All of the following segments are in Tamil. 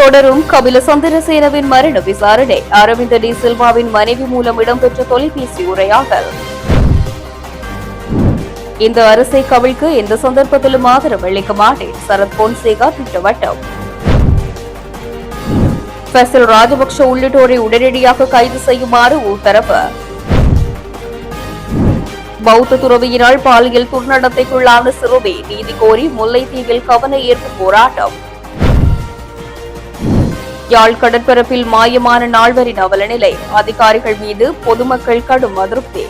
தொடரும் கபில சந்திரசேனவின் மரண விசாரணை. அரவிந்த டி சில்வாவின் மனைவி மூலம் இடம்பெற்ற தொலைபேசி உரையாடல். இந்த அரசை கவிழ்க்க எந்த சந்தர்ப்பத்திலும் ஆதரவு அளிக்க மாட்டேன், சரத் பொன்சேகா திட்டவட்டம். ஃபசில் ராஜபக்ஷ உள்ளிட்டோரை உடனடியாக கைது செய்யுமாறு உத்தரவு. பௌத்த துறவியினால் பாலியல் துர்நடத்தைக்குள்ளான சிறுமி நீதி கோரி முல்லைத்தீவில் கவன ஈர்ப்பு போராட்டம். யாழ் கடற்பரப்பில் மாயமான நால்வரின் அவலநிலை, அதிகாரிகள் மீது பொதுமக்கள் கடும் அதிருப்தி.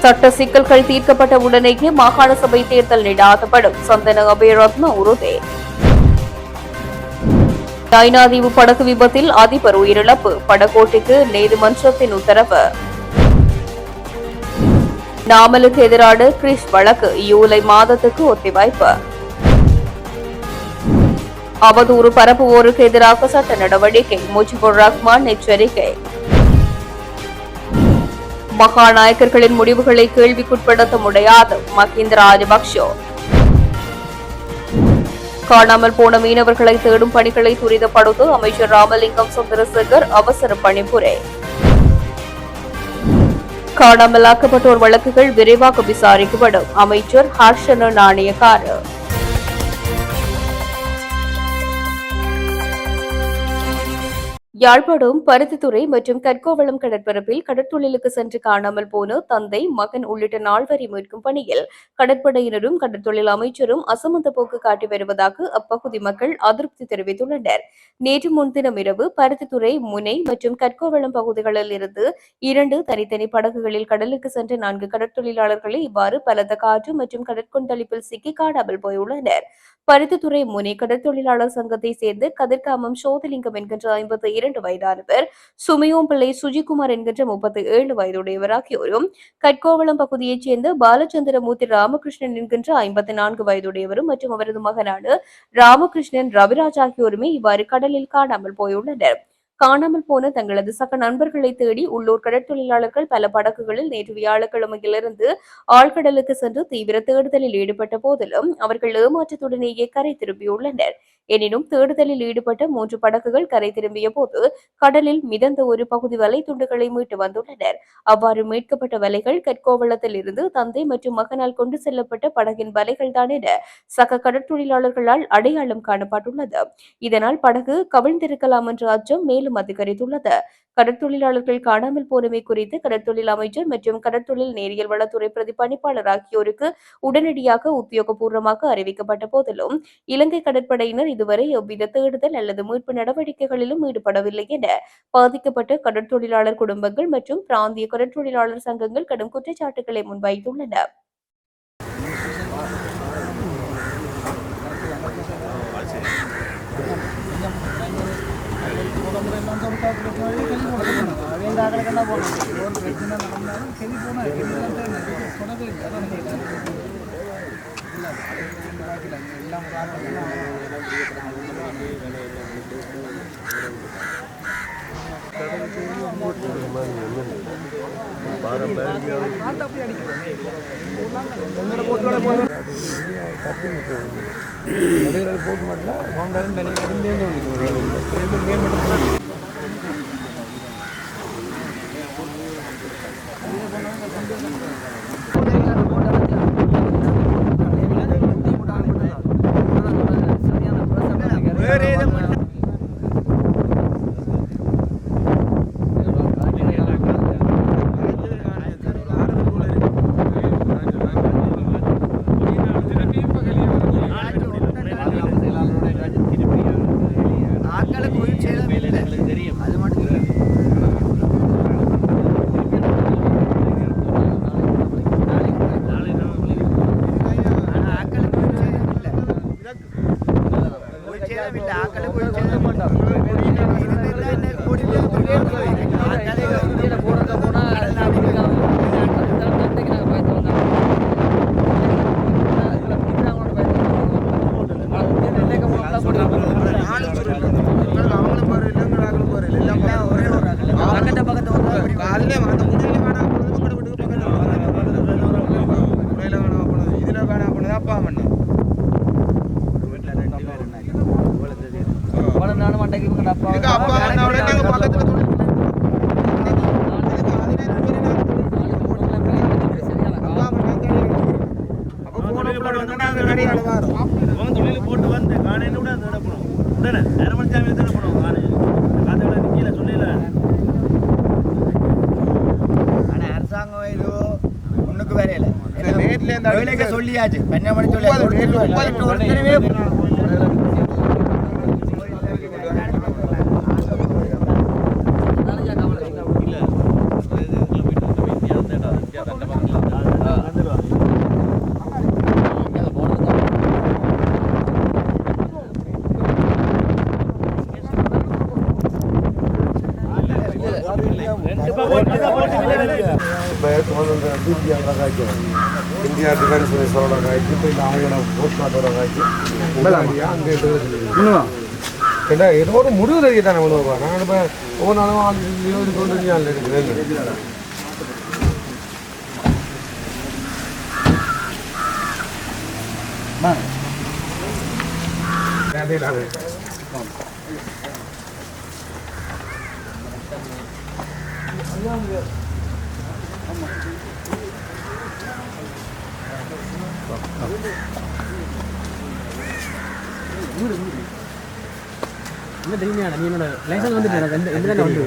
சட்ட சிக்கல்கள் தீர்க்கப்பட்ட உடனேயே மாகாண சபை தேர்தல் நடாத்தப்படும், சந்தன அபயரத்ன உறுதி. ஐனாதீவு படகு விபத்தில் அதிபர் உயிரிழப்பு, படகோட்டிக்கு நீதிமன்றத்தின் உத்தரவு. நாமலுக்கு எதிரான கிறிஸ் வழக்கு ஜூலை மாதத்துக்கு ஒத்திவைப்பு. அவதூறு பரப்புவோருக்கு எதிராக சட்ட நடவடிக்கை, முஜிபுர் ரஹ்மான் எச்சரிக்கை. மகாநாயக்கர்களின் முடிவுகளை கேள்விக்குட்படுத்த முடியாது, மஹிந்த ராஜபக்ஷ. காணாமல் போன மீனவர்களை தேடும் பணிகளை துரிதப்படுத்த அமைச்சர் ராமலிங்கம் சந்திரசேகர் அவசர பணிப்புரை. காணாமலாக்கப்பட்டோர் வழக்குகள் விரைவாக விசாரிக்கப்படும், அமைச்சர் ஹர்ஷன நாணயக்கார. யாழ்ப்பாணம் பருத்தித்துறை மற்றும் கற்கோவளம் கடற்பரப்பில் கடற்தொழிலுக்கு சென்று காணாமல் போன தந்தை, மகன் உள்ளிட்ட நால்வரை மீட்கும் பணியில் கடற்படையினரும் கடற்தொழில் அமைச்சரும் அசமந்த போக்கு காட்டி வருவதாக அப்பகுதி மக்கள் அதிருப்தி தெரிவித்துள்ளனர். நேற்று முன்தினம் இரவு பருத்தித்துறை, முனை மற்றும் கற்கோவளம் பகுதிகளில் இருந்து 2 தனித்தனி படகுகளில் கடலுக்கு சென்ற 4 கடற்தொழிலாளர்களை இவ்வாறு பலத்த காற்று மற்றும் கடற்கொந்தளிப்பில் சிக்கி காணாமல் போயுள்ளனர். பருத்தித்துறை முனை கடற்தொழிலாளர் சங்கத்தை சேர்ந்த கதிர்காமம் சோதலிங்கம் என்கின்ற 52 வயதானவர், சுமையோம்பிள்ளை சுஜிகுமார் என்கின்ற 37 வயதுடையவர் ஆகியோரும், கட்கோவளம் பகுதியைச் சேர்ந்த பாலச்சந்திரமூர்த்தி ராமகிருஷ்ணன் என்கின்ற 54 வயதுடையவரும் மற்றும் அவரது மகனான ராமகிருஷ்ணன் ரவிராஜ் ஆகியோருமே இவ்வாறு கடலில் காணாமல் போயுள்ளனர். காணாமல் போன தங்களது சக நண்பர்களை தேடி உள்ளூர் கடற்தொழிலாளர்கள் பல படகுகளில் நேற்று வியாழக்கிழமையிலிருந்து ஆழ்கடலுக்கு சென்று தீவிர தேடுதலில் ஈடுபட்ட போதிலும் அவர்கள் ஏமாற்றத்துடனேயே கரை திரும்பியுள்ளனர். எனினும் தேடுதலில் ஈடுபட்ட 3 படகுகள் கரை திரும்பிய போது கடலில் மிதந்த ஒரு பகுதி வலை துண்டுகளை மீட்டு வந்துள்ளனர். அவ்வாறு மீட்கப்பட்ட வலைகள் கற்கோவளத்தில் இருந்து தந்தை மற்றும் மகனால் கொண்டு செல்லப்பட்ட படகின் வலைகள் தான் என சக கடற்தொழிலாளர்களால் அடையாளம் காணப்பட்டுள்ளது. இதனால் படகு கவிழ்ந்திருக்கலாம் என்ற அச்சம் மேலும் அதிகரித்துள்ளது. கடற்தொழிலாளர்கள் காணாமல் போனமை குறித்து கடற்தொழில் அமைச்சர் மற்றும் கடற்தொழில் நேரியல் வளத்துறை பிரதிபலிப்பாளர் ஆகியோருக்கு உடனடியாக உத்தியோகபூர்வமாக அறிவிக்கப்பட்ட போதிலும் இலங்கை கடற்படையினர் இதுவரை எவ்வித தேடுதல் அல்லது மீட்பு நடவடிக்கைகளிலும் ஈடுபடவில்லை என பாதிக்கப்பட்ட கடற்தொழிலாளர் குடும்பங்கள் மற்றும் பிராந்திய கடற்தொழிலாளர் சங்கங்கள் கடும் குற்றச்சாட்டுகளை முன்வைத்துள்ளன. அப்பா போட்டு வந்து காணையில கூட அந்த இடப்படும் உடனே நேரமணி சாமி இடப்படும் காணை காத்த நிக்கல சொல்லல. ஆனா அரசாங்கம் இது ஒண்ணுக்கு வேலையில நேர்ல சொல்லியாச்சு கன்னியாகுமரி சொல்லி இந்தியா டிஃபென்ஸ் மினிஸ்டரோட காய்ச்சி இப்போ இந்த அவங்களோட போஸ்ட் மார்ட்டோட காய்ச்சி அங்கே ஏன்னா ஏதோ ஒரு முடிவு தெரிய தானே பண்ணுவோம். நாங்கள் இப்போ ஒவ்வொரு நாளும் கொண்டு இருக்குது. என்ன தெரியுமா நீ என்னோட லைசன்ஸ் வந்துட்டு எனக்கு எந்த வந்து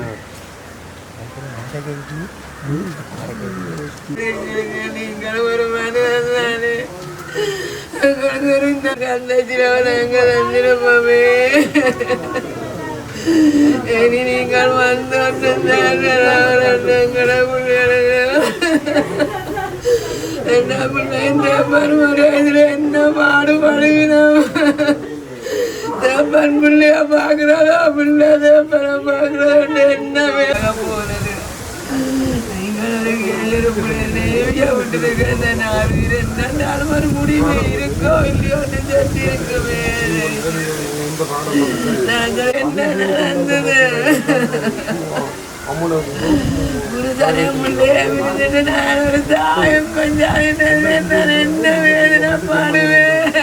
நீங்கள் ஒரு மனிதனே இந்த கந்தச்சிரவனங்கள் அஞ்சிரமே இனி நீங்கள் வந்து என்ன பிள்ளை இந்த பருவத்தில் என்ன பாடுபடுகிறோம். தேப்பன் பிள்ளைய பார்க்குறாரோ பிள்ளை தேப்பனை பார்க்குறாரு என்ன வேக போனது. நீங்கள் விட்டுருக்க இந்த நாடு என்ன நாள் ஒரு முடிவு இருக்கோ இல்லையோ சொல்லி இருக்குமே. நாங்கள் என்ன நடந்தது குருதரம் பிள்ளைய விருது நான் ஒரு தாயம் கொஞ்சம் என்ன வேதனை பாடுவேன்.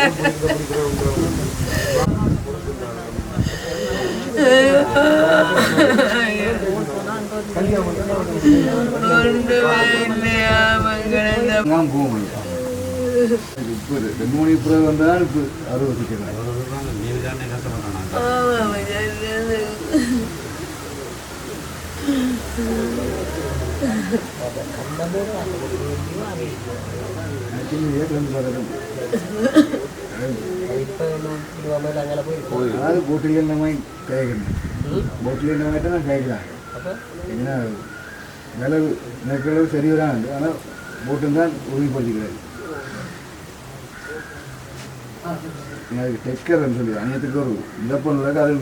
ரெண்டு மணி பிறகு வந்தால் இப்போ அறுபது அதாவது போட்டில் இந்த மாதிரி கேட்கணும். போட்டில் இந்த மாதிரி தான் கேட்கலாம். ஏன்னா விலை நெற்களவு சரியாக உண்டு. ஆனால் போட்டு தான் உறுதிப்படுத்திக்கிறாரு. அதுக்கு டெக்கர்ன்னு சொல்லி அந்நியத்துக்கு ஒரு இடப்பண்ணுக்கு அது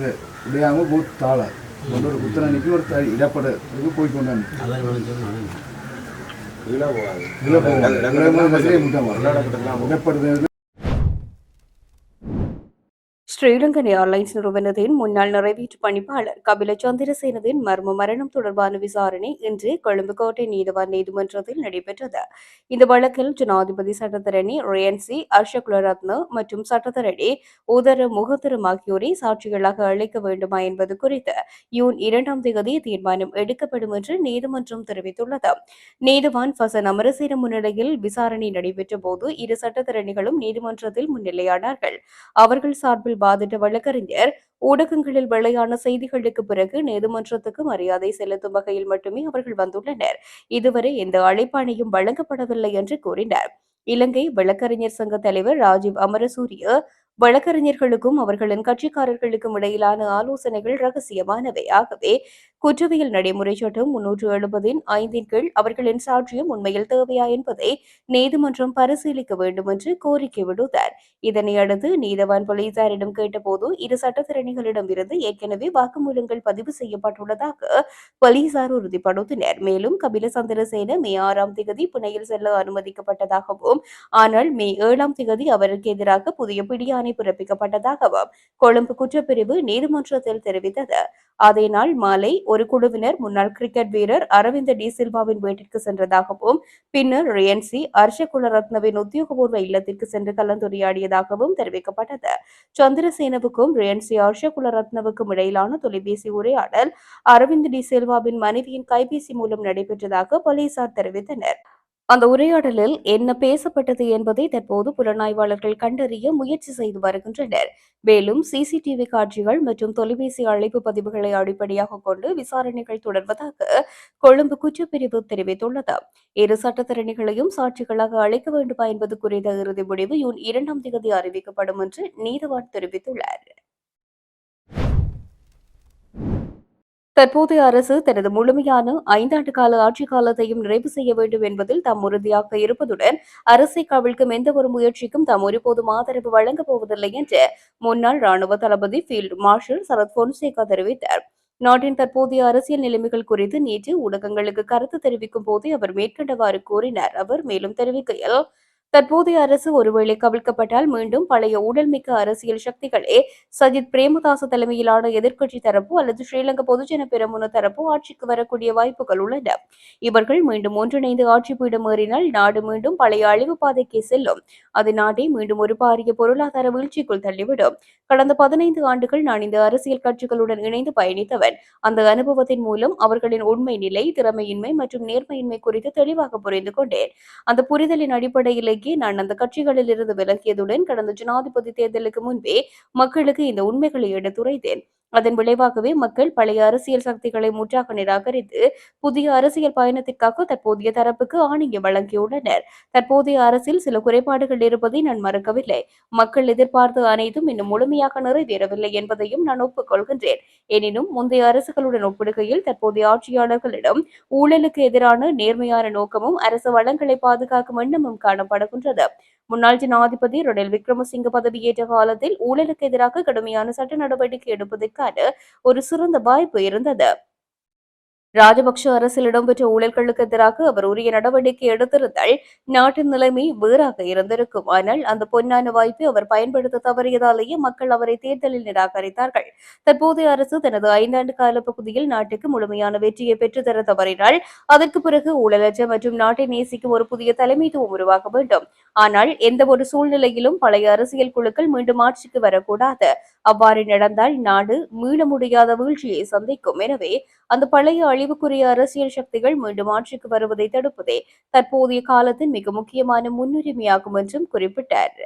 விடையாமல் போட்டு தாளாது கொண்டு ஒரு குத்தனை அன்னைக்கு ஒரு இடப்பட போய் கொண்டாந்து இடப்படுறது. ஸ்ரீலங்கன் ஏர்லைன்ஸ் நிறுவனத்தின் முன்னாள் நிறைவேற்று பணிப்பாளர் கபில சந்திரசேனவின் மர்ம மரணம் தொடர்பான விசாரணை இன்று கொழும்பு கோட்டை நீதிவான் நீதிமன்றத்தில் நடைபெற்றது. இந்த வழக்கில் ஜனாதிபதி சட்டத்தரணி ரியன்சி அர்ஷகுலரத்ன மற்றும் சட்டத்தரணி உதர முகத்தரம் ஆகியோரை சாட்சிகளாக அழைக்க வேண்டுமா என்பது குறித்து ஜூன் 2 தீர்மானம் எடுக்கப்படும் என்று நீதிமன்றம் தெரிவித்துள்ளது. நீதிவான் ஃபசன் அமரசேன முன்னிலையில் விசாரணை நடைபெற்ற போது இரு சட்டத்தரணிகளும் நீதிமன்றத்தில் முன்னிலையானார்கள். அவர்கள் சார்பில் வாதிட்ட வழக்கறிஞர் ஊடகங்களில் வெளியான செய்திகளுக்கு பிறகு நீதிமன்றத்துக்கு மரியாதை செலுத்தும் வகையில் மட்டுமே அவர்கள் வந்துள்ளனர். இதுவரை எந்த அழைப்பாணையும் வழங்கப்படவில்லை என்று கூறினார். இலங்கை வழக்கறிஞர் சங்க தலைவர் ராஜீவ் அமரசூரிய வழக்கறிஞர்களுக்கும் அவர்களின் கட்சிக்காரர்களுக்கும் இடையிலான ஆலோசனைகள் ரகசியமானவை. ஆகவே குற்றவியல் நடைமுறை சட்டம் 370 கீழ் அவர்களின் சாட்சியம் உண்மையில் தேவையா என்பதை நீதிமன்றம் பரிசீலிக்க வேண்டும் என்று கோரிக்கை விடுத்தார். இதனையடுத்து நீதவான் போலீசாரிடம் கேட்டபோது இரு சட்டத்திறனிகளிடம் இருந்து ஏற்கனவே வாக்குமூலங்கள் பதிவு செய்யப்பட்டுள்ளதாக போலீசார் உறுதிப்படுத்தினர். மேலும் கபில சந்திரசேன மே 6 புனேயில் செல்ல அனுமதிக்கப்பட்டதாகவும் ஆனால் மே 7 அவருக்கு எதிராக புதிய பிடியாணை பிறப்பிக்கப்பட்டதாகவும் கொழும்பு குற்றப்பிரிவு நீதிமன்றத்தில் தெரிவித்தது. அதே நாள் மாலை ஒரு குழுவினர் முன்னாள் கிரிக்கெட் வீரர் அரவிந்த் டி சில்வாவின் வீட்டிற்கு சென்றதாகவும் பின்னர் ரியன்சி அர்ஷகுலரத்னவின் உத்தியோகபூர்வ இல்லத்திற்கு சென்று கலந்துரையாடியதாகவும் தெரிவிக்கப்பட்டது. சந்திரசேனவுக்கும் ரியன்சி அர்ஷகுலரத்னவுக்கும் இடையிலான தொலைபேசி உரையாடல் அரவிந்த் டி சில்வாவின் மனைவியின் கைபேசி மூலம் நடைபெற்றதாக போலீசார் தெரிவித்தனர். அந்த உரையாடலில் என்ன பேசப்பட்டது என்பதை தற்போது புலனாய்வாளர்கள் கண்டறிய முயற்சி செய்து வருகின்றனர். மேலும் சிசிடிவி காட்சிகள் மற்றும் தொலைபேசி அழைப்பு பதிவுகளை அடிப்படையாக கொண்டு விசாரணைகள் தொடர்வதாக கொழும்பு குற்றப்பிரிவு தெரிவித்துள்ளது. இரு சட்டத்தரணிகளையும் சாட்சிகளாக அழைக்க வேண்டுமா என்பது குறித்த இறுதி முடிவு ஜூன் 2ஆம் தேதி அறிவிக்கப்படும் என்று நீதவான் தெரிவித்துள்ளார். தற்போதைய அரசு தனது முழுமையான 5 ஆண்டு கால ஆட்சிக் காலத்தையும் நிறைவு செய்ய வேண்டும் என்பதில் தாம் உறுதியாக இருப்பதுடன் அரசை கவிழ்க்கும் எந்தவொரு முயற்சிக்கும் தாம் ஒருபோதும் ஆதரவு வழங்கப் போவதில்லை என்று முன்னாள் ராணுவ தளபதி ஃபீல்டு மார்ஷல் சரத் பொன்சேகா தெரிவித்தார். நாட்டின் தற்போதைய அரசியல் நிலைமைகள் குறித்து நேற்று ஊடகங்களுக்கு கருத்து தெரிவிக்கும் போதே அவர் மேற்கண்டவாறு கூறினார். அவர் மேலும் தெரிவிக்கையில், தற்போதைய அரசு ஒருவேளை கவிழ்க்கப்பட்டால் மீண்டும் பழைய ஊழல்மிக்க அரசியல் சக்திகளே சஜித் பிரேமதாச தலைமையிலான எதிர்க்கட்சி தரப்பு அல்லது ஸ்ரீலங்கா பொதுஜன பெரமுன தரப்பு ஆட்சிக்கு வரக்கூடிய வாய்ப்புகள் உள்ளன. இவர்கள் மீண்டும் ஒன்றிணைந்து ஆட்சி பீடம் ஏறினால் நாடு மீண்டும் பழைய அழிவு பாதைக்கு செல்லும். அது நாட்டை மீண்டும் ஒரு பாரிய பொருளாதார வீழ்ச்சிக்குள் தள்ளிவிடும். கடந்த 15 ஆண்டுகள் நான் இந்த அரசியல் கட்சிகளுடன் இணைந்து பயணித்தவன். அந்த அனுபவத்தின் மூலம் அவர்களின் உண்மை நிலை, திறமையின்மை மற்றும் நேர்மையின்மை குறித்து தெளிவாக புரிந்து கொண்டேன். அந்த புரிதலின் அடிப்படையிலேயே நான் அந்த கட்சிகளில் இருந்து விலகியதுடன் கடந்த ஜனாதிபதி தேர்தலுக்கு முன்பே மக்களுக்கு இந்த உண்மைகளை எடுத்துரைத்தேன். அதன் விளைவாகவே மக்கள் பழைய அரசியல் சக்திகளை முற்றாக நிராகரித்து புதிய அரசியல் பயணத்திற்காக தற்போதைய தரப்புக்கு ஆணையை வழங்கியுள்ளனர். தற்போதைய அரசில் சில குறைபாடுகள் இருப்பதை நான் மறக்கவில்லை. மக்கள் எதிர்பார்த்த அனைத்தும் இன்னும் முழுமையாக நிறைவேறவில்லை என்பதையும் நான் ஒப்புக்கொள்கின்றேன். எனினும் முந்தைய அரசுகளுடன் ஒப்பிடுகையில் தற்போதைய ஆட்சியாளர்களிடம் ஊழலுக்கு எதிரான நேர்மையான நோக்கமும் அரசு வளங்களை பாதுகாக்கும் எண்ணமும் காணப்படுகின்றது. முன்னாள் ஜனாதிபதி ரணில் விக்ரமசிங்க பதவியேற்ற காலத்தில் ஊழலுக்கு எதிராக கடுமையான சட்ட நடவடிக்கை எடுப்பதற்கான ஒரு சிறந்த வாய்ப்பு இருந்தது. ராஜபக்ஷ அரசில் இடம்பெற்ற ஊழல்களுக்கு எதிராக அவர் உரிய நடவடிக்கை எடுத்திருந்தால் நாட்டின் நிலைமை வேறாக இருந்திருக்கும். ஆனால் அந்த பொன்னான வாய்ப்பை அவர் பயன்படுத்த தவறியதாலேயே மக்கள் அவரை தேர்தலில் நிராகரித்தார்கள். தற்போதைய அரசு தனது 5 ஆண்டு கால பகுதியில் நாட்டுக்கு முழுமையான வெற்றியை பெற்றுத்தர தவறினால் அதற்கு பிறகு ஊழலற்ற மற்றும் நாட்டை நேசிக்கும் ஒரு புதிய தலைமைத்துவம் உருவாக வேண்டும். ஆனால் எந்த ஒரு சூழ்நிலையிலும் பழைய அரசியல் குழுக்கள் மீண்டும் ஆட்சிக்கு வரக்கூடாது. அவ்வாறு நடந்தால் நாடு மீள முடியாத வீழ்ச்சியை சந்திக்கும். எனவே அந்த பழைய அழிவுக்குரிய அரசியல் சக்திகள் மீண்டும் ஆட்சிக்கு வருவதை தடுப்பதே தற்போதைய காலத்தின் மிக முக்கியமான முன்னுரிமையாகும் என்றும் குறிப்பிட்டார்.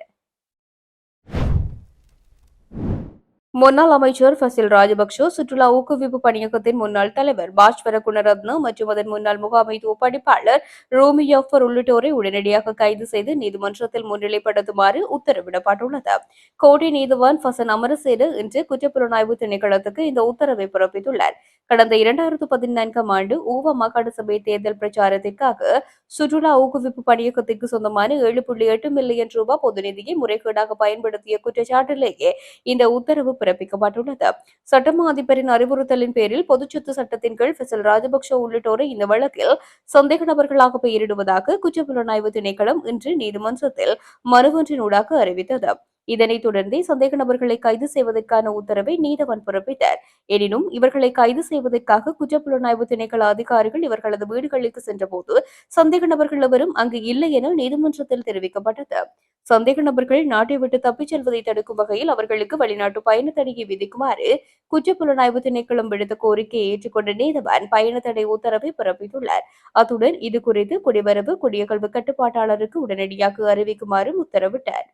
முன்னாள் அமைச்சர் ஃபசில் ராஜபக்ஷ, சுற்றுலா ஊக்குவிப்பு பணியகத்தின் முன்னாள் தலைவர் பாஸ்வர குணரத்ன மற்றும் அதன் முன்னாள் முகாமைத்துவ பணிப்பாளர் ரோமி ஜாஃபர் உள்ளிட்டோரை உடனடியாக கைது செய்து நீதிமன்றத்தில் முன்னிலைப்படுத்துமாறு உத்தரவிடப்பட்டுள்ளது. கோட்டை நீதிவான் ஃபசன் அமரசேன இன்று குற்றப்புலனாய்வு திணைக்களத்துக்கு இந்த உத்தரவை பிறப்பித்துள்ளார். கடந்த 2014ஆம் ஆண்டு ஊவா மாகாண சபை தேர்தல் பிரச்சாரத்திற்காக சுற்றுலா ஊக்குவிப்பு பணியகத்திற்கு சொந்தமான 7.8 மில்லியன் ரூபாய் பொது நிதியை முறைகேடாக பயன்படுத்திய குற்றச்சாட்டிலேயே இந்த உத்தரவு பிறப்பிக்கப்பட்டுள்ளது. சட்டமா அதிபரின் அறிவுறுத்தலின் பேரில் பொதுச்சொத்து சட்டத்தின் கீழ் ஃபசல் ராஜபக்ஷ உள்ளிட்டோரை இந்த வழக்கில் சந்தேக நபர்களாக பெயரிடுவதாக குற்றப்புலனாய்வு திணைக்களம் இன்று நீதிமன்றத்தில் மனு ஒன்றினூடாக அறிவித்தது. இதனைத் தொடர்ந்தே சந்தேக நபர்களை கைது செய்வதற்கான உத்தரவை நீதவான் பிறப்பித்தார். எனினும் இவர்களை கைது செய்வதற்காக குற்றப்புலனாய்வு திணைக்கள அதிகாரிகள் இவர்களது வீடுகளுக்கு சென்றபோது சந்தேக நபர்கள் எவரும் அங்கு இல்லை என நீதிமன்றத்தில் தெரிவிக்கப்பட்டது. சந்தேக நபர்கள் நாட்டை விட்டு தப்பிச் செல்வதை தடுக்கும் வகையில் அவர்களுக்கு வெளிநாட்டு பயண தடையை விதிக்குமாறு குற்றப்புலனாய்வு திணைக்களம் விடுத்த கோரிக்கையை ஏற்றுக்கொண்ட நீதவான் பயண தடை உத்தரவை பிறப்பித்துள்ளார். அத்துடன் இது குறித்து குடிவரவு குடியகல்வு கட்டுப்பாட்டாளருக்கு உடனடியாக அறிவிக்குமாறும் உத்தரவிட்டார்.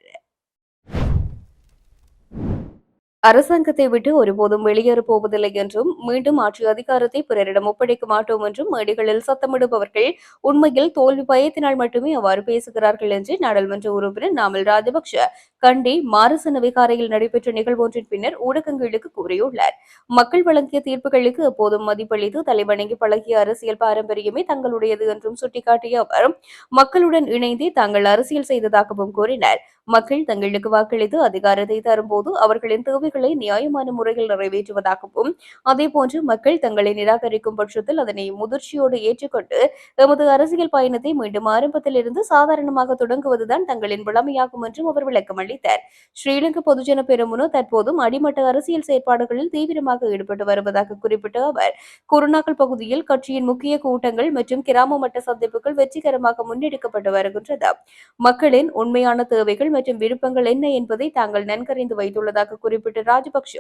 அரசாங்கத்தை விட்டு ஒருபோதும் வெளியேறப் போவதில்லை என்றும் மீண்டும் ஆட்சி அதிகாரத்தை பிறரிடம் ஒப்படைக்க மாட்டோம் என்றும் மேடைகளில் சத்தமிடுபவர்கள் உண்மையில் தோல்வி பயத்தினால் மட்டுமே அவ்வாறு பேசுகிறார்கள் என்று நாடாளுமன்ற உறுப்பினர் நாமல் ராஜபக்ஷ கண்டி மாரசன விகாரையில் நடைபெற்ற நிகழ்வொன்றின் பின்னர் ஊடகங்களுக்கு கூறியுள்ளார். மக்கள் வழங்கிய தீர்ப்புகளுக்கு எப்போதும் மதிப்பளித்து தலைவணங்கி பழகிய அரசியல் பாரம்பரியமே தங்களுடையது என்றும் சுட்டிக்காட்டிய அவர் மக்களுடன் இணைந்தே தாங்கள் அரசியல் செய்ததாகவும் கூறினார். மக்கள் தங்களுக்கு வாக்களித்து அதிகாரத்தை தரும்போது அவர்களின் தேவைகளை நியாயமான முறையில் நிறைவேற்றுவதாகவும் அதேபோன்று மக்கள் தங்களை நிராகரிக்கும் பட்சத்தில் அதனை முதிர்ச்சியோடு ஏற்றுக்கொண்டு எமது அரசியல் பயணத்தை மீண்டும் ஆரம்பத்திலிருந்து சாதாரணமாக தொடங்குவதுதான் தங்களின் வளமையாகும் என்றும் அவர் விளக்கம் அளித்தார். ஸ்ரீலங்கா பொதுஜன பெரமுன தற்போதும் அடிமட்ட அரசியல் செயற்பாடுகளில் தீவிரமாக ஈடுபட்டு வருவதாக குறிப்பிட்ட அவர் குருநாகல் பகுதியில் கட்சியின் முக்கிய கூட்டங்கள் மற்றும் கிராம மட்ட சந்திப்புகள் வெற்றிகரமாக முன்னெடுக்கப்பட்டு வருகின்றது. மக்களின் உண்மையான தேவைகள் மற்றும் விருப்பங்கள் என்ன என்பதை தாங்கள் நன்கறிந்து வைத்துள்ளதாக குறிப்பிட்ட ராஜபக்ஷ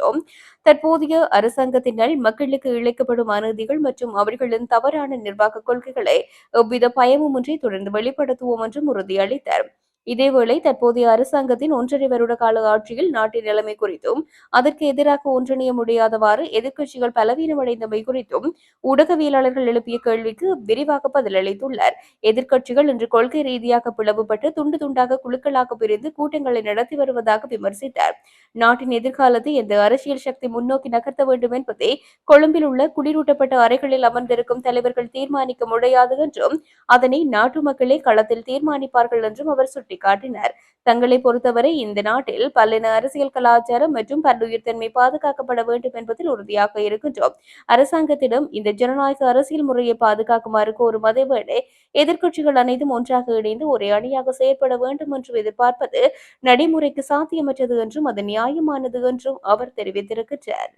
தற்போதைய அரசாங்கத்தினால் மக்களுக்கு இழைக்கப்படும் அநீதிகள் மற்றும் அவர்களின் தவறான நிர்வாக கொள்கைகளை எவ்வித பயமுமின்றி தொடர்ந்து வெளிப்படுத்துவோம் என்றும் உறுதியளித்தார். இதேவேளை தற்போதைய அரசாங்கத்தின் 1.5 வருட கால ஆட்சியில் நாட்டின் நிலைமை குறித்தும் அதற்கு எதிராக ஒன்றிணைய முடியாதவாறு எதிர்க்கட்சிகள் பலவீனமடைந்தமை குறித்தும் ஊடகவியலாளர்கள் எழுப்பிய கேள்விக்கு விரிவாக பதிலளித்துள்ளார். எதிர்க்கட்சிகள் இன்று கொள்கை ரீதியாக பிளவுபட்டு துண்டு துண்டாக குழுக்களாக பிரிந்து கூட்டங்களை நடத்தி வருவதாக விமர்சித்தார். நாட்டின் எதிர்காலத்தை எந்த அரசியல் சக்தி முன்னோக்கி நகர்த்த வேண்டும் என்பதை கொழும்பில் உள்ள குளிரூட்டப்பட்ட அறைகளில் அமர்ந்திருக்கும் தலைவர்கள் தீர்மானிக்க முடியாது என்றும் அதனை நாட்டு மக்களே களத்தில் தீர்மானிப்பார்கள் என்றும் அவர் சுட்டிக்காட்டினார். தங்களை பொறுத்தவரை இந்த நாட்டில் பல்லின அரசியல் கலாச்சாரம் மற்றும் பல்லுயிர்த்தன்மை பாதுகாக்கப்பட வேண்டும் என்பதில் உறுதியாக இருக்கின்றோம். அரசாங்கத்திடம் இந்த ஜனநாயக அரசியல் முறையை பாதுகாக்குமாறு கோரும் அதேவேளை எதிர்க்கட்சிகள் அனைத்தும் ஒன்றாக இணைந்து ஒரே அணியாக செயற்பட வேண்டும் என்று எதிர்பார்ப்பது நடைமுறைக்கு சாத்தியமற்றது என்றும் அது நியாயமானது என்றும் அவர் தெரிவித்திருக்கிறார்.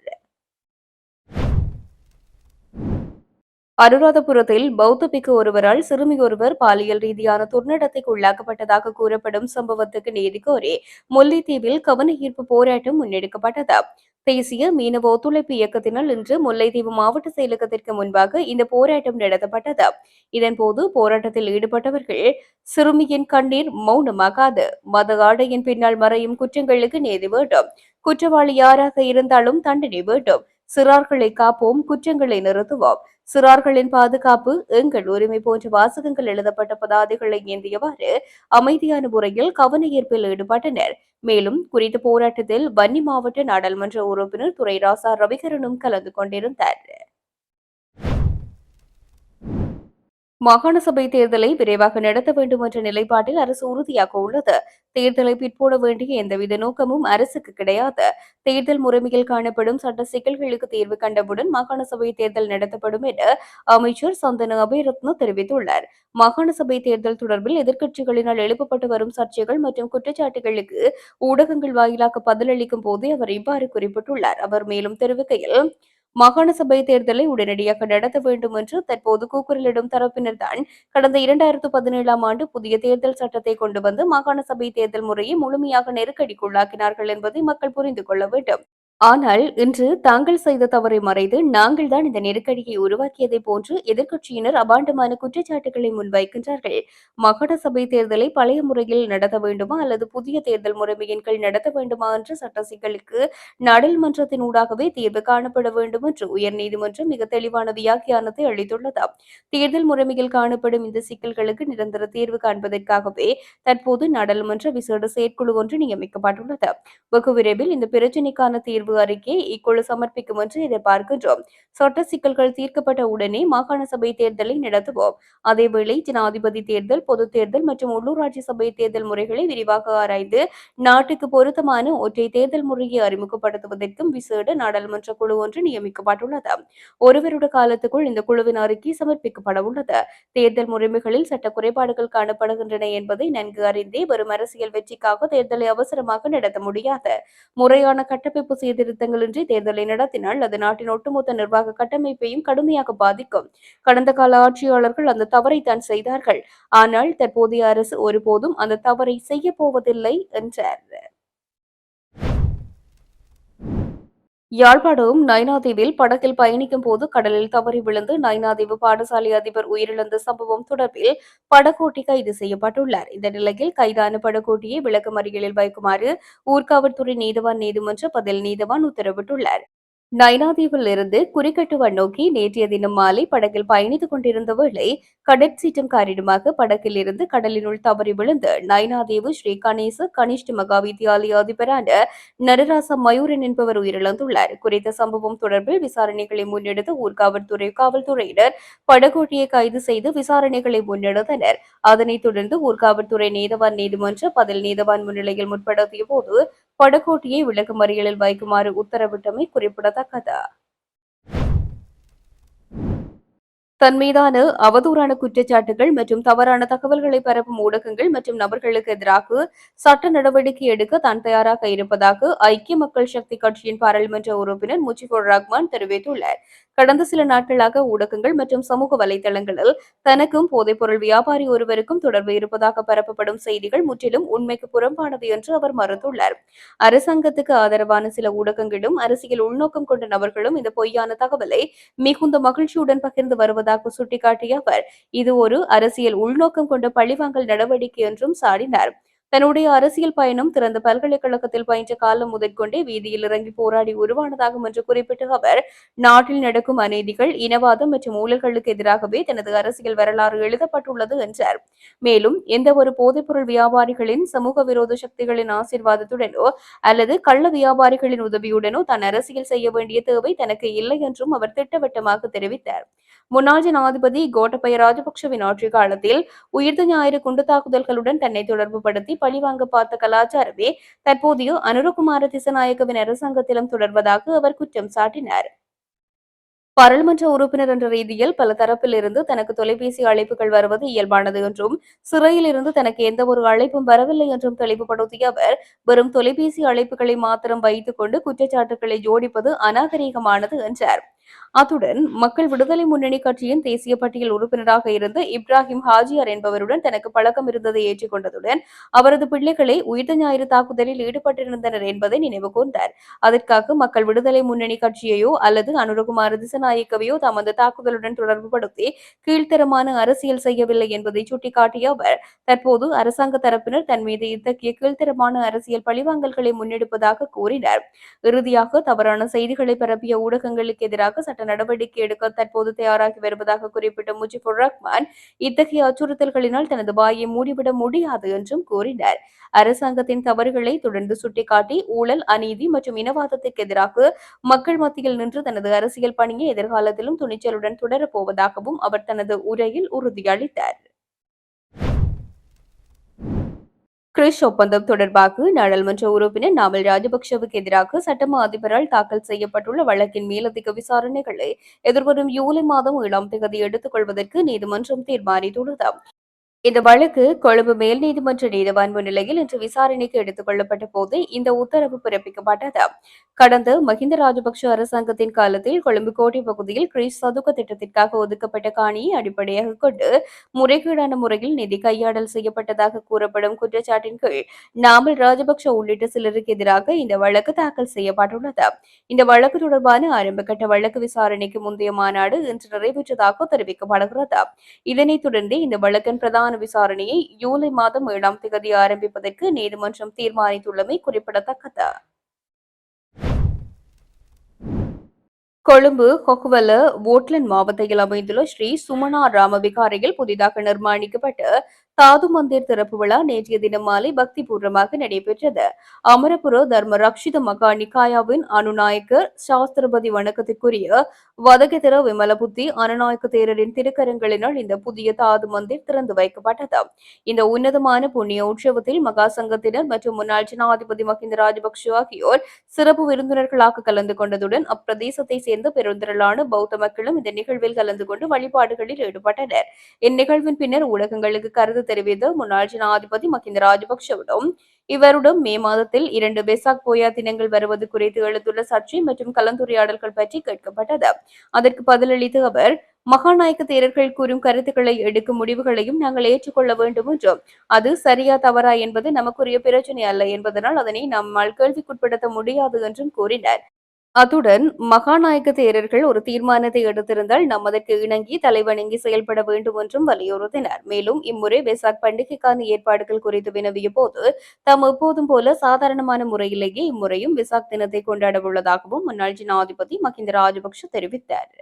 அனுராதபுரத்தில் பௌத்த பிக்கு ஒருவரால் சிறுமி ஒருவர் பாலியல் ரீதியான துர்நடத்தைக்கு உள்ளாக்கப்பட்டதாக கூறப்படும் சம்பவத்துக்கு நீதி கோரி முல்லைத்தீவில் கவன ஈர்ப்பு போராட்டம் முன்னெடுக்கப்பட்டது. தேசிய மீனவ ஒத்துழைப்பு இயக்கத்தினால் இன்று முல்லைத்தீவு மாவட்ட செயலகத்திற்கு முன்பாக இந்த போராட்டம் நடத்தப்பட்டது. இதன்போது போராட்டத்தில் ஈடுபட்டவர்கள் சிறுமியின் கண்ணீர் மௌனமாகாது, மத ஆடையின் பின்னால் மறையும் குற்றங்களுக்கு நீதி வேண்டும், குற்றவாளி யாராக இருந்தாலும் தண்டனை வேண்டும், சிறார்களை காப்போம், குற்றங்களை நிறுத்துவோம், சிறார்களின் பாதுகாப்பு எங்கள் உரிமை போன்ற வாசகங்கள் எழுதப்பட்ட பதாதைகளை ஏந்தியவாறு அமைதியான முறையில் கவன ஈர்ப்பில் ஈடுபட்டனர். மேலும் குறித்த போராட்டத்தில் வன்னி மாவட்ட நாடாளுமன்ற உறுப்பினர் துரைராசா ரவிகரனும் கலந்து கொண்டிருந்தார். மாகாண சபை தேர்தலை விரைவாக நடத்த வேண்டும் என்ற நிலைப்பாட்டில் அரசு உறுதியாக உள்ளது. தேர்தலை பிற்போட வேண்டிய எந்தவித நோக்கமும் அரசுக்கு கிடையாது. தேர்தல் முறைமையில் காணப்படும் சட்ட சிக்கல்களுக்கு தீர்வு கண்டவுடன் மாகாண சபை தேர்தல் நடத்தப்படும் என அமைச்சர் சந்தன அபேரத்ன தெரிவித்துள்ளார். மாகாண சபை தேர்தல் தொடர்பில் எதிர்க்கட்சிகளினால் எழுப்பப்பட்டு வரும் சர்ச்சைகள் மற்றும் குற்றச்சாட்டுகளுக்கு ஊடகங்கள் வாயிலாக பதிலளிக்கும் போதே அவர் இவ்வாறு குறிப்பிட்டுள்ளார். அவர் மேலும் தெரிவிக்கையில் மாகாண சபை தேர்தலை உடனடியாக நடத்த வேண்டும் என்று தற்போது கூக்குரலிடும் தரப்பினர்தான் கடந்த 2017ஆம் ஆண்டு புதிய தேர்தல் சட்டத்தை கொண்டு வந்து மாகாண சபை தேர்தல் முறையை முழுமையாக நெருக்கடிக்குள்ளாக்கினார்கள் என்பதை மக்கள் புரிந்து கொள்ள வேண்டும். ஆனால் இன்று தாங்கள் செய்த தவறை மறைத்து நாங்கள் தான் இந்த நெருக்கடியை உருவாக்கியதை போன்று எதிர்க்கட்சியினர் அபாண்டமான குற்றச்சாட்டுகளை முன்வைக்கின்றார்கள். மாகாண சபை தேர்தலை பழைய முறையில் நடத்த வேண்டுமா அல்லது புதிய தேர்தல் முறைமையின் கீழ் நடத்த வேண்டுமா என்ற சட்ட சிக்கலுக்கு நாடாளுமன்றத்தினூடாகவே தீர்வு காணப்பட வேண்டும் என்று உயர்நீதிமன்றம் மிக தெளிவான வியாக்கியானத்தை அளித்துள்ளது. தேர்தல் முறைமையில் காணப்படும் இந்த சிக்கல்களுக்கு நிரந்தர தீர்வு காண்பதற்காகவே தற்போது நாடாளுமன்ற விசேட செயற்குழு ஒன்று நியமிக்கப்பட்டுள்ளது. வெகு விரைவில் இந்த பிரச்சினைக்கான தீர்வு அறிக்கையை இக்குழு சமர்ப்பிக்கும் என்று எதிர்பார்க்கின்றோம். சட்ட சிக்கல்கள் தீர்க்கப்பட்ட உடனே மாகாண சபை தேர்தலை நடத்துவோம். அதேவேளை ஜனாதிபதி தேர்தல், பொதுத் தேர்தல் மற்றும் உள்ளூராட்சி சபை தேர்தல் முறைகளை விரிவாக ஆராய்ந்து நாட்டுக்கு பொருத்தமான ஒற்றை தேர்தல் முறையை அறிமுகப்படுத்துவதற்கும் விசேட நாடாளுமன்ற குழு ஒன்று நியமிக்கப்பட்டுள்ளது. ஒரு வருட காலத்துக்குள் இந்த குழுவின் அறிக்கை சமர்ப்பிக்கப்பட உள்ளது. தேர்தல் முறைமைகளில் சட்ட குறைபாடுகள் காணப்படுகின்றன என்பதை நன்கு அறிந்தே வரும் அரசியல் வெற்றிக்காக தேர்தலை அவசரமாக நடத்த முடியாது. முறையான கட்டமைப்பு சீர்திருத்தங்களின்றி தேர்தலை நடத்தினால் அது நாட்டின் ஒட்டுமொத்த நிர்வாக கட்டமைப்பையும் கடுமையாக பாதிக்கும். கடந்த கால ஆட்சியாளர்கள் அந்த தவறைத்தான் செய்தார்கள். ஆனால் தற்போதைய அரசு ஒருபோதும் அந்த தவறை செய்ய போவதில்லை என்றார். யாழ்ப்பாணம் நயினாதீவில் படகில் பயணிக்கும் போது கடலில் தவறி விழுந்து நயினாதீவு பாடசாலை அதிபர் உயிரிழந்த சம்பவம் தொடர்பில் படகோட்டி கைது செய்யப்பட்டுள்ளார். இந்த நிலையில் கைதான படகோட்டியை விளக்கமறியலில் வைக்குமாறு ஊர்காவல்துறை நீதவான் நீதிமன்ற பதில் நீதவான் உத்தரவிட்டுள்ளார். நைனாதீவில் இருந்து குறிக்கட்டுவ நோக்கி நேற்றைய தினம் மாலை படகில் பயணித்துக் கொண்டிருந்த வேளை கடற்சீற்றம் காரணமாக படகில் இருந்து கடலினுள் தவறி விழுந்து நைனாதீவு ஸ்ரீ கணேச கனிஷ்ட மகா வித்தியாலய அதிபரான நரராச மயூரன் என்பவர் உயிரிழந்துள்ளார். குறித்த சம்பவம் தொடர்பில் விசாரணைகளை முன்னெடுத்த ஊர்காவல்துறை காவல்துறையினர் படகோட்டியை கைது செய்து விசாரணைகளை முன்னெடுத்தனர். அதனைத் தொடர்ந்து ஊர்காவல்துறை நீதவான் நீதிமன்ற பதில் நீதவான் முன்னிலையில் முற்படுத்திய போது படகோட்டியை விளக்குமறியலில் வைக்குமாறு உத்தரவிட்டமை குறிப்பிடத்தக்கது. தன் மீதான அவதூறான குற்றச்சாட்டுகள் மற்றும் தவறான தகவல்களை பரப்பும் ஊடகங்கள் மற்றும் நபர்களுக்கு எதிராக சட்ட நடவடிக்கை எடுக்க தான் தயாராக இருப்பதாக ஐக்கிய மக்கள் சக்தி கட்சியின் பாராளுமன்ற உறுப்பினர் முஜிபுர் ரஹ்மான் தெரிவித்துள்ளார். கடந்த சில நாட்களாக ஊடகங்கள் மற்றும் சமூக வலைதளங்களில் தனக்கும் போதைப்பொருள் வியாபாரி ஒருவருக்கும் தொடர்பு இருப்பதாக பரப்பப்படும் செய்திகள் முற்றிலும் உண்மைக்கு புறம்பானது என்று அவர் மறுத்துள்ளார். அரசாங்கத்துக்கு ஆதரவான சில ஊடகங்களும் அரசியல் உள்நோக்கம் கொண்ட நபர்களும் இந்த பொய்யான தகவலை மிகுந்த மகிழ்ச்சியுடன் பகிர்ந்து வருவதாக சுட்டிக்காட்டிய அவர் இது ஒரு அரசியல் உள்நோக்கம் கொண்ட பழிவாங்கல் நடவடிக்கை என்றும் சாடினார். தன்னுடைய அரசியல் பயணம் திறந்த பல்கலைக்கழகத்தில் பயின்ற காலம் முதற்கொண்டே வீதியில் இறங்கி போராடி உருவானதாகும் என்று குறிப்பிட்ட அவர் நாட்டில் நடக்கும் அநீதிகள் இனவாதம் மற்றும் ஊழல்களுக்கு எதிராகவே தனது அரசியல் வரலாறு எழுதப்பட்டுள்ளது என்றார். மேலும் எந்தவொரு போதைப்பொருள் வியாபாரிகளின் சமூக விரோத சக்திகளின் ஆசீர்வாதத்துடனோ அல்லது கள்ள வியாபாரிகளின் உதவியுடனோ தான் அரசியல் செய்ய வேண்டிய தேவை தனக்கு இல்லை என்றும் அவர் திட்டவட்டமாக தெரிவித்தார். முன்னாள் ஜனாதிபதி கோட்டபய ராஜபக்ஷவின் ஆட்சி காலத்தில் உயிர்த்த ஞாயிறு குண்டு தாக்குதல்களுடன் தன்னை தொடர்புபடுத்தி பழிவாங்க பார்த்த கலாச்சாரமே தற்போதைய அனுரகுமார திசநாயக்கவின் அரசாங்கத்திலும் தொடர்வதாக அவர் குற்றம் சாட்டினார். பாராளுமன்ற உறுப்பினர் என்ற ரீதியில் பல தரப்பில் இருந்து தனக்கு தொலைபேசி அழைப்புகள் வருவது இயல்பானது என்றும் சிறையில் இருந்து தனக்கு எந்த ஒரு அழைப்பும் வரவில்லை என்றும் தெளிவுபடுத்திய அவர் வெறும் தொலைபேசி அழைப்புகளை மாத்திரம் வைத்துக் கொண்டு குற்றச்சாட்டுகளை ஜோடிப்பது அநாகரீகமானது என்றார். அத்துடன் மக்கள் விடுதலை முன்னணி கட்சியின் தேசிய பட்டியல் உறுப்பினராக இருந்த இப்ராஹிம் ஹாஜியார் என்பவருடன் தனக்கு பழக்கம் இருந்ததை ஏற்றுக்கொண்டதுடன் அவரது பிள்ளைகளை உயிர்த்த ஞாயிறு தாக்குதலில் ஈடுபட்டிருந்தனர் என்பதை நினைவு கூர்ந்தார். அதற்காக மக்கள் விடுதலை முன்னணி கட்சியையோ அல்லது அனுரகுமார திசநாயக்கவையோ தமது தாக்குதலுடன் தொடர்புபடுத்தி கீழ்த்தரமான அரசியல் செய்யவில்லை என்பதை சுட்டிக்காட்டிய அவர் தற்போது அரசாங்க தரப்பினர் தன் மீது இத்தகைய கீழ்த்தரமான அரசியல் பழிவாங்கல்களை முன்னெடுப்பதாக கூறினார். இறுதியாக தவறான செய்திகளை பரப்பிய ஊடகங்களுக்கு எதிராக சட்ட நடவடிக்கை எடுக்க தற்போது தயாராகி வருவதாக குறிப்பிட்ட முஜிபுர் ரஹ்மான் இத்தகைய அச்சுறுத்தல்களினால் தனது வாயை மூடிவிட முடியாது என்றும் கூறினார். அரசாங்கத்தின் தவறுகளை தொடர்ந்து சுட்டிக்காட்டி ஊழல் அநீதி மற்றும் இனவாதத்திற்கு எதிராக மக்கள் மத்தியில் நின்று தனது அரசியல் பணியை எதிர்காலத்திலும் துணிச்சலுடன் தொடரப்போவதாகவும் அவர் தனது உரையில் உறுதியளித்தார். கிறிஸ் ஒப்பந்தம் தொடர்பாக நாடாளுமன்ற உறுப்பினர் நாமல் ராஜபக்ஷவுக்கு எதிராக சட்டமா அதிபரால் தாக்கல் செய்யப்பட்டுள்ள வழக்கின் மேலதிக விசாரணைகளை எதிர்வரும் ஜூலை மாதம் 7ஆம் தேதி எடுத்துக் கொள்வதற்கு நீதிமன்றம் தீர்மானித்துள்ளது. இந்த வழக்கு கொழும்பு மேல் நீதிமன்ற நீதவான் முன்னிலையில் இன்று விசாரணைக்கு எடுத்துக் கொள்ளப்பட்ட போது இந்த உத்தரவு பிறப்பிக்கப்பட்டது. கடந்த மஹிந்த ராஜபக்ஷ அரசாங்கத்தின் காலத்தில் கொழும்பு கோட்டை பகுதியில் கிரீஸ் சதுக்க திட்டத்திற்காக ஒதுக்கப்பட்ட காணியை அடிப்படையாக கொண்டு முறைகேடான முறையில் நிதி கையாடல் செய்யப்பட்டதாக கூறப்படும் குற்றச்சாட்டின் கீழ் நாமல் ராஜபக்ஷ உள்ளிட்ட சிலருக்கு எதிராக இந்த வழக்கு தாக்கல் செய்யப்பட்டுள்ளது. இந்த வழக்கு தொடர்பான ஆரம்பகட்ட வழக்கு விசாரணைக்கு முந்தைய மாநாடு இன்று நிறைவேற்றதாக தெரிவிக்கப்படுகிறது. இதனைத் தொடர்ந்து இந்த வழக்கின் பிரதான விசாரணையை ஜூலை மாதம் 7ஆம் தேதி ஆரம்பிப்பதற்கு நீதிமன்றம் தீர்மானித்துள்ளமை குறிப்பிடத்தக்கது. கொழும்பு கொக்குவல வோட்லண்ட் மாவட்டத்தில் அமைந்துள்ள ஸ்ரீ சுமனா ராம விகாரையில் புதிதாக நிர்மாணிக்கப்பட்ட தாது மந்திர் திறப்பு விழா நேற்றைய தினம் மாலை பக்திபூர்வமாக நடைபெற்றது. அமரபுர தர்ம ரக்ஷித மகா நிகாயாவின் அனுநாயக்கர் சாஸ்திரபதி வணக்கத்திற்குரிய வதகதிர விமலபுத்தி அனுநாயக்க தேரரின் திருக்கரங்களினால் இந்த புதிய தாது மந்திர் திறந்து வைக்கப்பட்டது. இந்த உன்னதமான புண்ணிய உற்சவத்தில் மகா சங்கத்தினர் மற்றும் முன்னாள் ஜனாதிபதி மஹிந்த ராஜபக்ஷ ஆகியோர் சிறப்பு விருந்தினர்களாக கலந்து கொண்டதுடன் அப்பிரதேசத்தை சேர்ந்த பெருந்திரளான பௌத்த மக்களும் இந்த நிகழ்வில் கலந்து கொண்டு வழிபாடுகளில் ஈடுபட்டனர். இந்நிகழ்வின் பின்னர் ஊடகங்களுக்கு கருத்து தெரிவித்த முன்னாள் ஜனாதிபதி மஹிந்த ராஜபக்ஷவிடம் இவருடன் மே மாதத்தில் 2 வெசாக் போயா தினங்கள் வருவது குறித்து எழுந்துள்ள சர்ச்சை மற்றும் கலந்துரையாடல்கள் பற்றி கேட்கப்பட்டது. அதற்கு பதிலளித்த அவர் மகாநாயக்க தேரர்கள் கூறும் கருத்துக்களை எடுக்கும் முடிவுகளையும் நாங்கள் ஏற்றுக்கொள்ள வேண்டும் என்றும் அது சரியா தவறா என்பது நமக்குரிய பிரச்சனை அல்ல என்பதனால் அதனை நம்மால் கேள்விக்குட்படுத்த முடியாது என்றும் கூறினார். அத்துடன் மகாநாயக்க தேரர்கள் ஒரு தீர்மானத்தை எடுத்திருந்தால் நாம் அதற்கு இணங்கி தலைவணங்கி செயல்பட வேண்டும் என்றும் வலியுறுத்தினர். மேலும் இம்முறை வெசாக் பண்டிகைக்கான ஏற்பாடுகள் குறித்து வினவிய போது தாம் எப்போதும் போல சாதாரணமான முறையிலேயே இம்முறையும் வெசாக் தினத்தை கொண்டாட உள்ளதாகவும் முன்னாள் ஜனாதிபதி மஹிந்த ராஜபக்ஷ தெரிவித்தார்.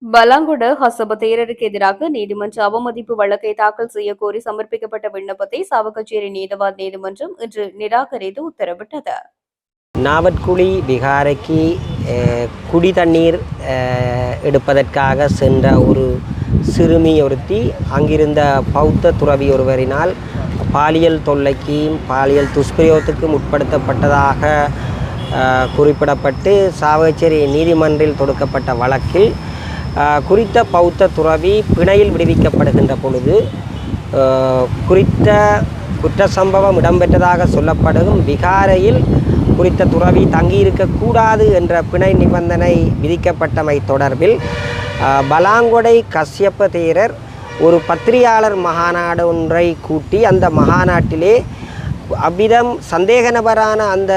பலாங்குட ஹசப தேரருக்கு எதிராக நீதிமன்ற அவமதிப்பு வழக்கை தாக்கல் செய்ய கோரி சமர்ப்பிக்கப்பட்ட விண்ணப்பத்தை சாவகச்சேரி நீதவான் நீதிமன்றம் இன்று நிராகரித்து உத்தரவிட்டது. நாவற்குழி விகாரைக்கு குடி தண்ணீர் எடுப்பதற்காக சென்ற ஒரு சிறுமி ஒருத்தி அங்கிருந்த பௌத்த துறவி ஒருவரினால் பாலியல் தொல்லைக்கும் பாலியல் துஷ்பிரயோகத்துக்கும் உட்படுத்தப்பட்டதாக குறிப்பிடப்பட்டு சாவகச்சேரி நீதிமன்றில் தொடுக்கப்பட்ட வழக்கில் குறித்த பௌத்த துறவி பிணையில் விடுவிக்கப்படுகின்ற பொழுது குறித்த குற்ற சம்பவம் இடம்பெற்றதாக சொல்லப்படும் விகாரையில் குறித்த துறவி தங்கியிருக்கக்கூடாது என்ற பிணை நிபந்தனை விதிக்கப்பட்டமை தொடர்பில் பலாங்கொடை கஸ்யப்ப தேரர் ஒரு பத்திரிகையாளர் மகாநாடு ஒன்றை கூட்டி அந்த மகாநாட்டிலே அவ்விதம் சந்தேக நபரான அந்த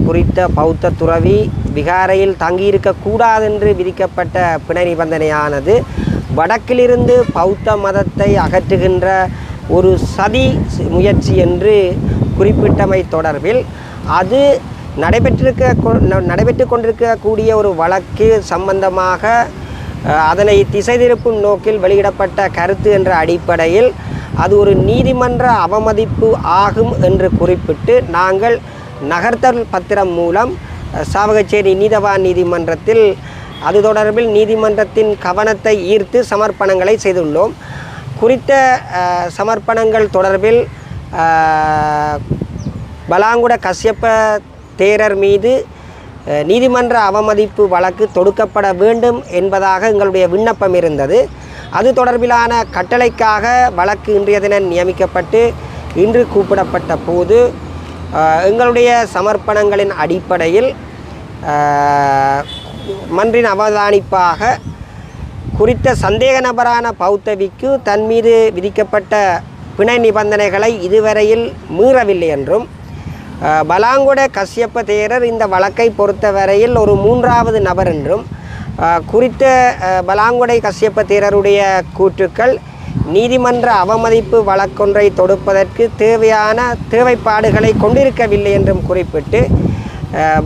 குறித்த பௌத்த துறவி விகாரையில் தங்கியிருக்கக்கூடாது என்று விதிக்கப்பட்ட பிணை நிபந்தனையானது வடக்கிலிருந்து பௌத்த மதத்தை அகற்றுகின்ற ஒரு சதி முயற்சி என்று குறிப்பிட்டமை தொடர்பில் அது நடைபெற்று கொண்டிருக்கக்கூடிய ஒரு வழக்கு சம்பந்தமாக அதனை திசை திருப்பும் நோக்கில் வெளியிடப்பட்ட கருத்து என்ற அடிப்படையில் அது ஒரு நீதிமன்ற அவமதிப்பு ஆகும் என்று குறிப்பிட்டு நாங்கள் நகர்த்தல் பத்திரம் மூலம் சாவகச்சேரி நீதவான் நீதிமன்றத்தில் அது தொடர்பில் நீதிமன்றத்தின் கவனத்தை ஈர்த்து சமர்ப்பணங்களை செய்துள்ளோம். குறித்த சமர்ப்பணங்கள் தொடர்பில் பலாங்குட கஸ்யப்ப தேரர் மீது நீதிமன்ற அவமதிப்பு வழக்கு தொடுக்கப்பட வேண்டும் என்பதாக எங்களுடைய விண்ணப்பம் இருந்தது. அது தொடர்பிலான கட்டளைக்காக வழக்கு இன்றைய தினம் நியமிக்கப்பட்டு இன்று கூப்பிடப்பட்ட போது எங்களுடைய சமர்ப்பணங்களின் அடிப்படையில் மன்றின் அவதானிப்பாக குறித்த சந்தேக நபரான பௌத்தவிக்கு தன் மீது விதிக்கப்பட்ட பிணை நிபந்தனைகளை இதுவரையில் மீறவில்லை என்றும் பலாங்குட கஸ்யப்ப தேரர் இந்த வழக்கை பொறுத்தவரையில் ஒரு மூன்றாவது நபர் என்றும் குறித்த பலாங்குடை கஸ்யப்ப தேரருடைய கூற்றுக்கள் நீதிமன்ற அவமதிப்பு வழக்கொன்றை தொடுப்பதற்கு தேவையான தேவைப்பாடுகளை கொண்டிருக்கவில்லை என்றும் குறிப்பிட்டு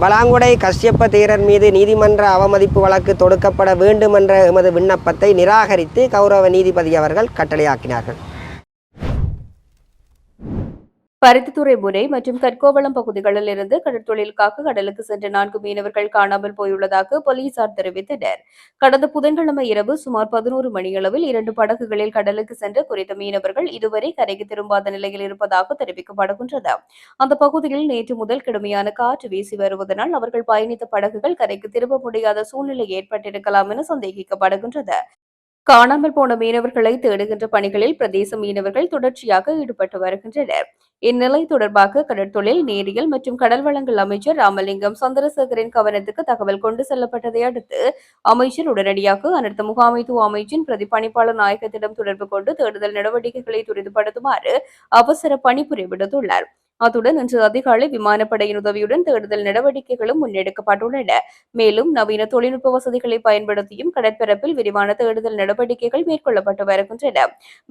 பலாங்குடை கஸ்யப்ப தேரர் மீது நீதிமன்ற அவமதிப்பு வழக்கு தொடுக்கப்பட வேண்டும் என்ற எமது விண்ணப்பத்தை நிராகரித்து கௌரவ நீதிபதி அவர்கள் கட்டளையாக்கினார்கள். பருத்தித்துறை முனை மற்றும் கற்கோவளம் பகுதிகளில் இருந்து கடற்தொழிலுக்காக கடலுக்கு சென்ற 4 மீனவர்கள் காணாமல் போயுள்ளதாக போலீசார் தெரிவித்தனர். கடந்த புதன்கிழமை இரவு சுமார் 11 மணியளவில் 2 படகுகளில் கடலுக்கு சென்ற குறித்த மீனவர்கள் இதுவரை கரைக்கு திரும்பாத நிலையில் இருப்பதாக தெரிவிக்கப்படுகின்றது. அந்த பகுதியில் நேற்று முதல் கடுமையான காற்று வீசி வருவதனால் அவர்கள் பயணித்த படகுகள் கரைக்கு திரும்ப முடியாத சூழ்நிலை ஏற்பட்டிருக்கலாம் என சந்தேகிக்கப்படுகின்றது. காணாமல் போன மீனவர்களை தேடுகின்ற பணிகளில் பிரதேச மீனவர்கள் தொடர்ச்சியாக ஈடுபட்டு வருகின்றனர். இந்நிலை தொடர்பாக கடற்தொழில், நீரியல் மற்றும் கடல் வளங்கள் அமைச்சர் ராமலிங்கம் சந்திரசேகரின் கவனத்துக்கு தகவல் கொண்டு செல்லப்பட்டதை அடுத்து அமைச்சர் உடனடியாக அனர்த்த முகாமைத்துவ அமைச்சின் பிரதிபணிப்பாளர் நாயகத்திடம் தொடர்பு கொண்டு தேடுதல் நடவடிக்கைகளை துரிதப்படுத்துமாறு அவசர பணிபுரி விடுத்துள்ளார். அத்துடன் இன்று அதிகாலை விமானப்படையின் உதவியுடன் தேடுதல் நடவடிக்கைகளும் முன்னெடுக்கப்பட்டுள்ளன. மேலும் நவீன தொழில்நுட்ப வசதிகளை பயன்படுத்தியும் கடற்பரப்பில் விரிவான தேடுதல் நடவடிக்கைகள் மேற்கொள்ளப்பட்டு வருகின்றன.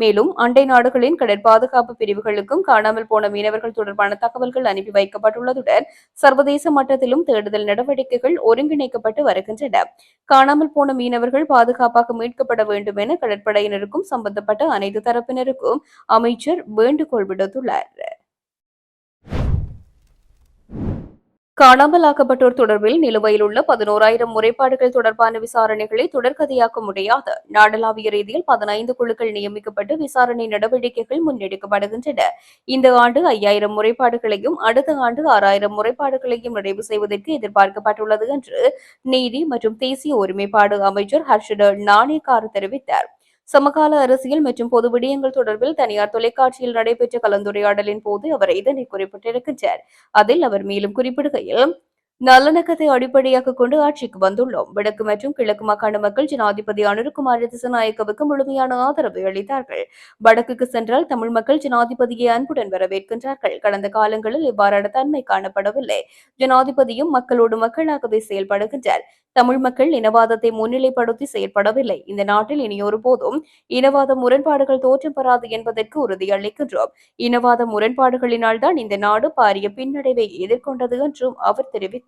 மேலும் அண்டை நாடுகளின் கடற்பாதுகாப்பு பிரிவுகளுக்கும் காணாமல் போன மீனவர்கள் தொடர்பான தகவல்கள் அனுப்பி வைக்கப்பட்டுள்ளதுடன் சர்வதேச மட்டத்திலும் தேடுதல் நடவடிக்கைகள் ஒருங்கிணைக்கப்பட்டு வருகின்றன. காணாமல் போன மீனவர்கள் பாதுகாப்பாக மீட்கப்பட வேண்டும் என கடற்படையினருக்கும் சம்பந்தப்பட்ட அனைத்து தரப்பினருக்கும் அமைச்சர் வேண்டுகோள் விடுத்துள்ளார். காணாமலாக்கப்பட்டோர் தொடர்பில் நிலுவையில் உள்ள 11,000 முறைப்பாடுகள் தொடர்பான விசாரணைகளை தொடர்கதையாக்க முடியாது. நாடளாவிய ரீதியில் 15 குழுக்கள் நியமிக்கப்பட்டு விசாரணை நடவடிக்கைகள் முன்னெடுக்கப்படுகின்றன. இந்த ஆண்டு 5,000 முறைப்பாடுகளையும் அடுத்த ஆண்டு 6,000 முறைப்பாடுகளையும் நிறைவு செய்வதற்கு எதிர்பார்க்கப்பட்டுள்ளது என்று நீதி மற்றும் தேசிய ஒருமைப்பாடு அமைச்சர் ஹர்ஷட நாணேக்கார் தெரிவித்தார். சமகால அரசியல் மற்றும் பொது விடயங்கள் தொடர்பில் தனியார் தொலைக்காட்சியில் நடைபெற்ற கலந்துரையாடலின் போது அவர் இதனை குறிப்பிட்டிருக்கின்றார். அதில் அவர் மேலும் குறிப்பிடுகையில், நல்லிணக்கத்தை அடிப்படையாக கொண்டு ஆட்சிக்கு வந்துள்ளோம். வடக்கு மற்றும் கிழக்கு மாகாண மக்கள் ஜனாதிபதி அனுருகுமார திசாநாயக்கவுக்கு முழுமையான ஆதரவை அளித்தார்கள். வடக்குக்கு சென்றால் தமிழ் மக்கள் ஜனாதிபதியை அன்புடன் வரவேற்கின்றார்கள். கடந்த காலங்களில் இவ்வாறான தன்மை காணப்படவில்லை. ஜனாதிபதியும் மக்களோடு மக்களாகவே செயல்படுகின்றார். தமிழ் மக்கள் இனவாதத்தை முன்னிலைப்படுத்தி செயற்படவில்லை. இந்த நாட்டில் இனி ஒருபோதும் இனவாத முரண்பாடுகள் தோற்றம் பெறாது என்பதற்கு உறுதியளிக்கின்றோம். இனவாத முரண்பாடுகளினால்தான் இந்த நாடு பாரிய பின்னடைவை எதிர்கொண்டது என்றும் அவர் தெரிவித்தார்.